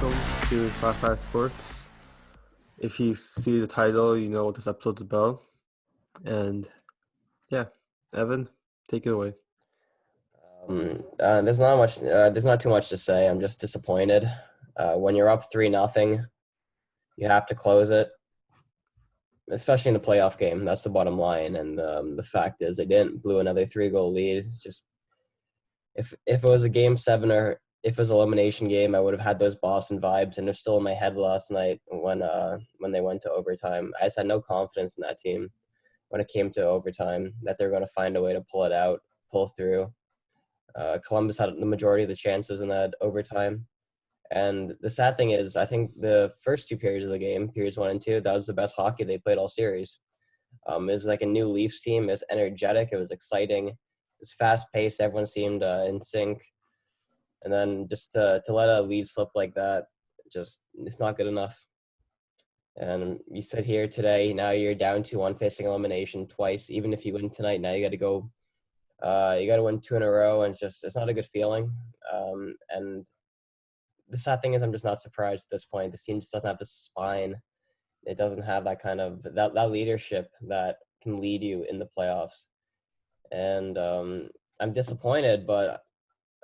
welcome to Five Five Sports. If you see the title, you know what this episode's about. And yeah, Evan, take it away. There's not too much to say. I'm just disappointed. When you're up 3-0, you have to close it, especially in the playoff game. That's the bottom line. And the fact is, they didn't. Blew another 3-goal lead. It's just if it was a game seven or if it was an elimination game, I would have had those Boston vibes, and they're still in my head last night when they went to overtime. I just had no confidence in that team when it came to overtime that they're going to find a way to pull it out, pull through. Columbus had the majority of the chances in that overtime. And the sad thing is, I think the first two periods of the game, periods 1 and 2, that was the best hockey they played all series. It was like a new Leafs team. It was energetic. It was exciting. It was fast paced. Everyone seemed in sync. And then just to let a lead slip like that, just it's not good enough. And you sit here today. Now you're down 2-1, facing elimination twice. Even if you win tonight, now you got to go. You got to win 2 in a row, and it's not a good feeling. And the sad thing is, I'm just not surprised at this point. This team just doesn't have the spine. It doesn't have that kind of that leadership that can lead you in the playoffs. And I'm disappointed, but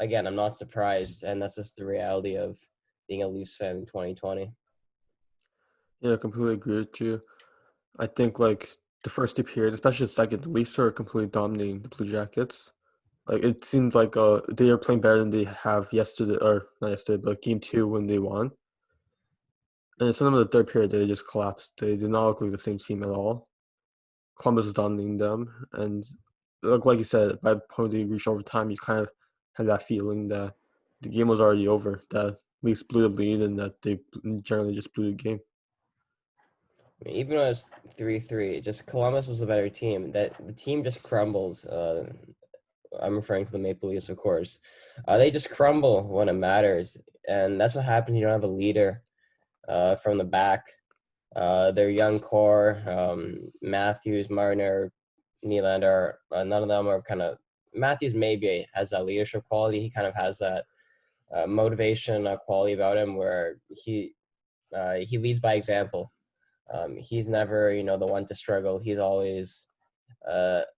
again, I'm not surprised, and that's just the reality of being a Leafs fan in 2020. Yeah, I completely agree with you. I think like the first two periods, especially the second, the Leafs are completely dominating the Blue Jackets. Like it seemed like they are playing better than they have yesterday, or not yesterday, but game two when they won. And some of the third period, they just collapsed. They did not look like the same team at all. Columbus was dominating them, and like you said, by the point they reached overtime, you kind of had that feeling that the game was already over. That Leafs blew the lead, and that they generally just blew the game. I mean, even though it's 3-3, just Columbus was a better team. That the team just crumbles. I'm referring to the Maple Leafs, of course. They just crumble when it matters, and that's what happens. You don't have a leader from the back. Their young core, Matthews, Marner, Nylander, none of them are kind of. Matthews maybe has that leadership quality. He kind of has that motivation quality about him, where he leads by example. He's never, the one to struggle. He's always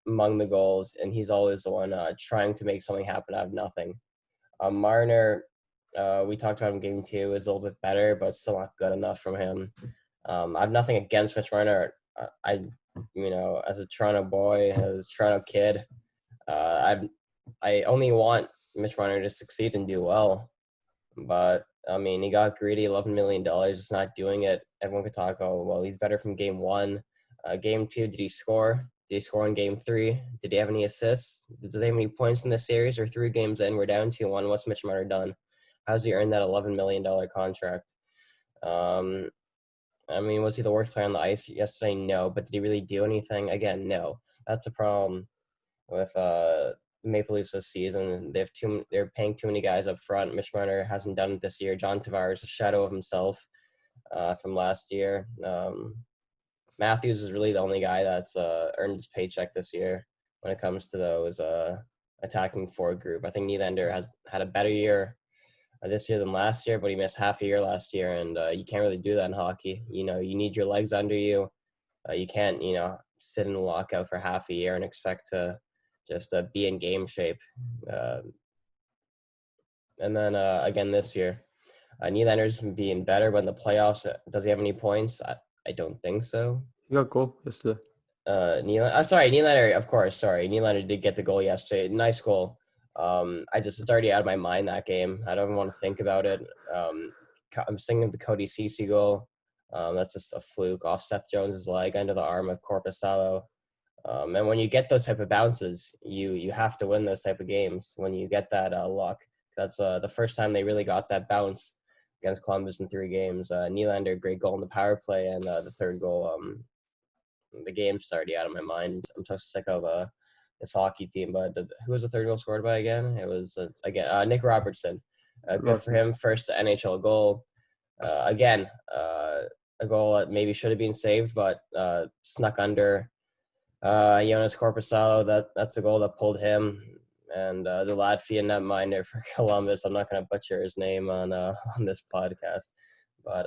among the goals, and he's always the one trying to make something happen out of nothing. Marner, we talked about him game two, is a little bit better, but still not good enough from him. I have nothing against Mitch Marner. As a Toronto boy, as a Toronto kid, I only want Mitch Marner to succeed and do well. But I mean, he got greedy, $11 million. It's not doing it. Everyone could talk, oh, well, he's better from game one. Game two, did he score? Did he score in game three? Did he have any assists? Does he have any points in this series? Or 3 games in, we're down 2-1. What's Mitch Marner done? How's he earned that $11 million contract? Was he the worst player on the ice yesterday? No. But did he really do anything? Again, no. That's a problem with Maple Leafs this season. They're paying too many guys up front. Mitch Marner hasn't done it this year. John Tavares, a shadow of himself from last year. Matthews is really the only guy that's earned his paycheck this year when it comes to those attacking forward group. I think Nylander has had a better year this year than last year, but he missed half a year last year, and you can't really do that in hockey. You need your legs under you. You can't, sit in a lockout for half a year and expect to just be in game shape. And then again this year, Nylander's being better, but in the playoffs, does he have any points? I don't think so. You got a goal yesterday. Nylander, of course. Sorry, Nylander did get the goal yesterday. Nice goal. It's already out of my mind, that game. I don't even want to think about it. I'm thinking of the Cody Ceci goal. That's just a fluke off Seth Jones's leg under the arm of Korpisalo. And when you get those type of bounces, you have to win those type of games when you get that luck. That's the first time they really got that bounce against Columbus in 3 games. Nylander, great goal in the power play, and the third goal. The game's already out of my mind. I'm so sick of this hockey team. But who was the third goal scored by again? It was Nick Robertson. Good for him. First NHL goal. A goal that maybe should have been saved, but snuck under Jonas Korpisalo. That's a goal that pulled him, and the Latvian netminder for Columbus. I'm not going to butcher his name on on this podcast, but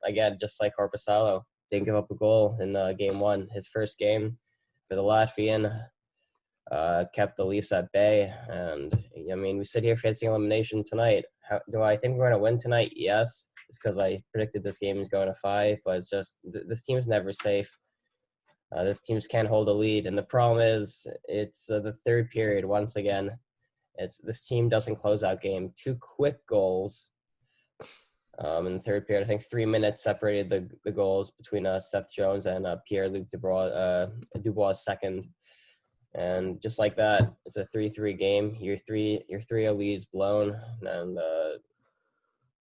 again, just like Korpisalo, didn't give up a goal in game one. His first game for the Latvian kept the Leafs at bay. And I mean, we sit here facing elimination tonight. Do I think we're going to win tonight? Yes. It's because I predicted this game is going to 5, but it's just this team's never safe. This team can't hold a lead, and the problem is it's the third period once again. It's this team doesn't close out game. 2 quick goals in the third period. I think 3 minutes separated the goals between Seth Jones and Pierre-Luc Dubois second. And just like that, it's a 3-3 game. Your 3-0 lead's blown, and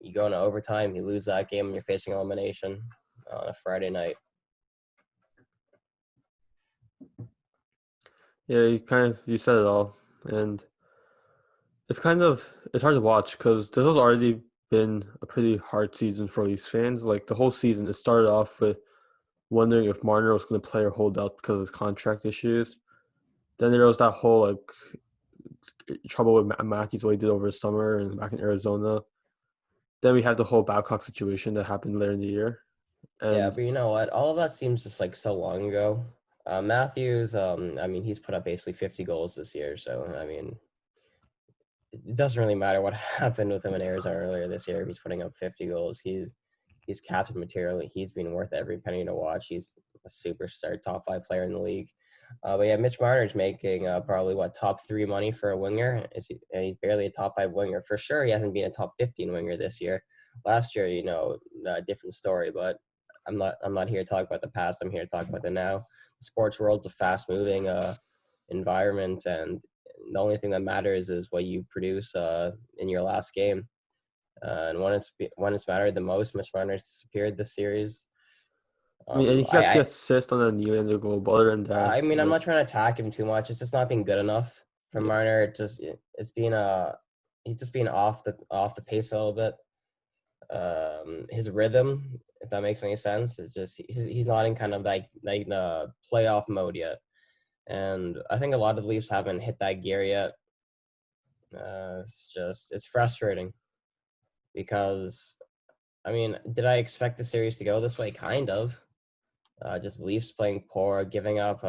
you go into overtime. You lose that game, and you're facing elimination on a Friday night. Yeah, you said it all, and it's hard to watch because this has already been a pretty hard season for these fans. Like the whole season, it started off with wondering if Marner was going to play or hold out because of his contract issues. Then there was that whole trouble with Matthews, what he did over the summer and back in Arizona. Then we had the whole Babcock situation that happened later in the year. And yeah, but you know what? All of that seems just like so long ago. Matthews, I mean, he's put up basically 50 goals this year. So, I mean, it doesn't really matter what happened with him in Arizona earlier this year. He's putting up 50 goals. He's captain material. He's been worth every penny to watch. He's a superstar, top 5 player in the league. But yeah, Mitch Marner's making probably top 3 money for a winger. And he's barely a top 5 winger. For sure, he hasn't been a top 15 winger this year. Last year, a different story. But I'm not here to talk about the past. I'm here to talk about the now. The sports world's a fast-moving environment, and the only thing that matters is what you produce in your last game. And when it's mattered the most, Mitch Marner's disappeared this series. I mean, and he got the assist on the Nylander goal, but other than that, I mean, I'm not trying to attack him too much. It's just not being good enough for Marner. He's just being off the pace a little bit. His rhythm, if that makes any sense, it's just he's not in kind of like the playoff mode yet. And I think a lot of the Leafs haven't hit that gear yet. It's frustrating because, I mean, did I expect the series to go this way? Kind of. Just Leafs playing poor, giving up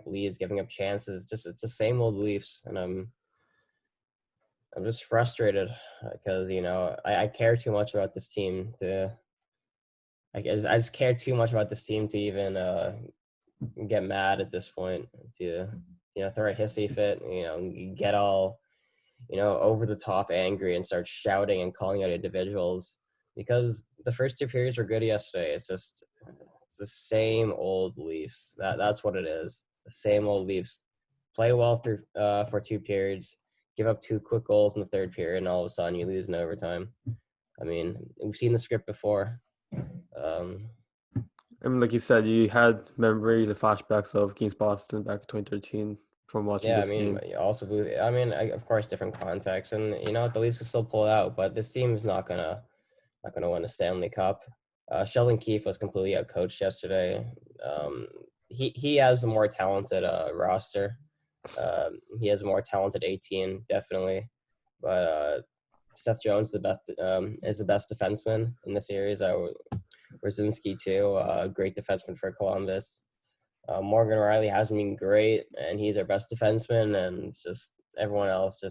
leads, giving up chances. It's the same old Leafs, and I'm just frustrated because I care too much about this team I just care too much about this team to even get mad at this point, to throw a hissy fit, get all over the top angry and start shouting and calling out individuals, because the first 2 periods were good yesterday. It's the same old Leafs. That's what it is. The same old Leafs play well through for 2 periods, give up 2 quick goals in the third period, and all of a sudden you lose in overtime. I mean, we've seen the script before. I mean, like you said, you had memories and flashbacks of against Boston back in 2013 from watching this game. Of course, different context, and the Leafs can still pull it out, but this team is not gonna win a Stanley Cup. Sheldon Keefe was completely outcoached yesterday. He has a more talented roster. He has a more talented 18, definitely, but Seth Jones is the best defenseman in the series. Brzezinski too, great defenseman for Columbus. Morgan Rielly hasn't been great, and he's our best defenseman, and just everyone else,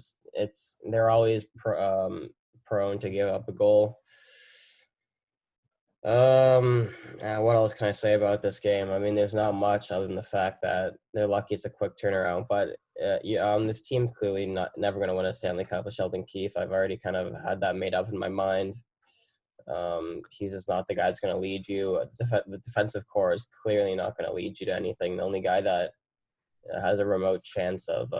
they're always prone to give up a goal. What else can I say about this game? I mean, there's not much other than the fact that they're lucky it's a quick turnaround. But this team clearly never going to win a Stanley Cup with Sheldon Keefe. I've already kind of had that made up in my mind. He's just not the guy that's going to lead you. The defensive core is clearly not going to lead you to anything. The only guy that has a remote chance of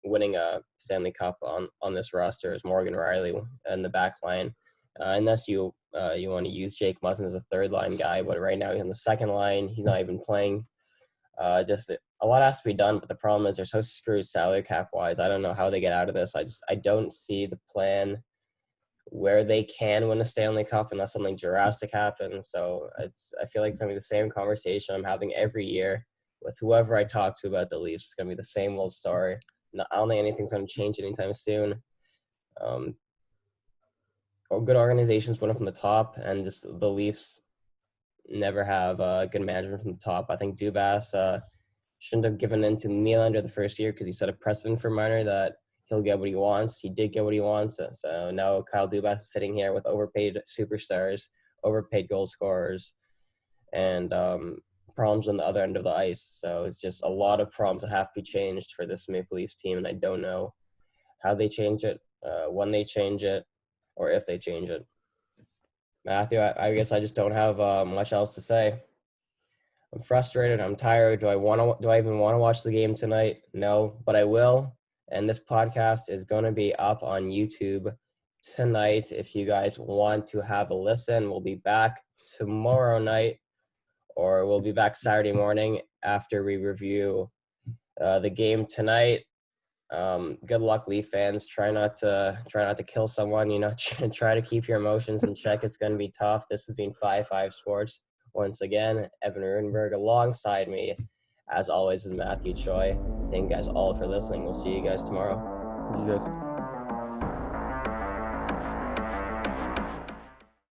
winning a Stanley Cup on this roster is Morgan Rielly in the back line. Unless you want to use Jake Muzzin as a third line guy, but right now he's on the second line. He's not even playing. Just a lot has to be done, but the problem is they're so screwed salary cap wise. I don't know how they get out of this. I don't see the plan where they can win a Stanley Cup unless something drastic happens. So I feel like it's gonna be the same conversation I'm having every year with whoever I talk to about the Leafs. It's gonna be the same old story. I don't think anything's going to change anytime soon. Good organizations win it from the top, and just the Leafs never have good management from the top. I think Dubas shouldn't have given in to Nylander the first year because he set a precedent for Marner that he'll get what he wants. He did get what he wants. So now Kyle Dubas is sitting here with overpaid superstars, overpaid goal scorers, and problems on the other end of the ice. So it's just a lot of problems that have to be changed for this Maple Leafs team, and I don't know how they change it, when they change it, or if they change it. Matthew, I guess I just don't have much else to say. I'm frustrated. I'm tired. Do I even want to watch the game tonight? No, but I will. And this podcast is going to be up on YouTube tonight. If you guys want to have a listen, we'll be back tomorrow night, or we'll be back Saturday morning after we review the game tonight. Good luck, Leaf fans. Try not to kill someone. Try to keep your emotions in check. It's going to be tough. This has been 5-5 Sports. Once again, Evan Rudenberg alongside me, as always, is Matthew Choi. Thank you guys all for listening. We'll see you guys tomorrow. You guys.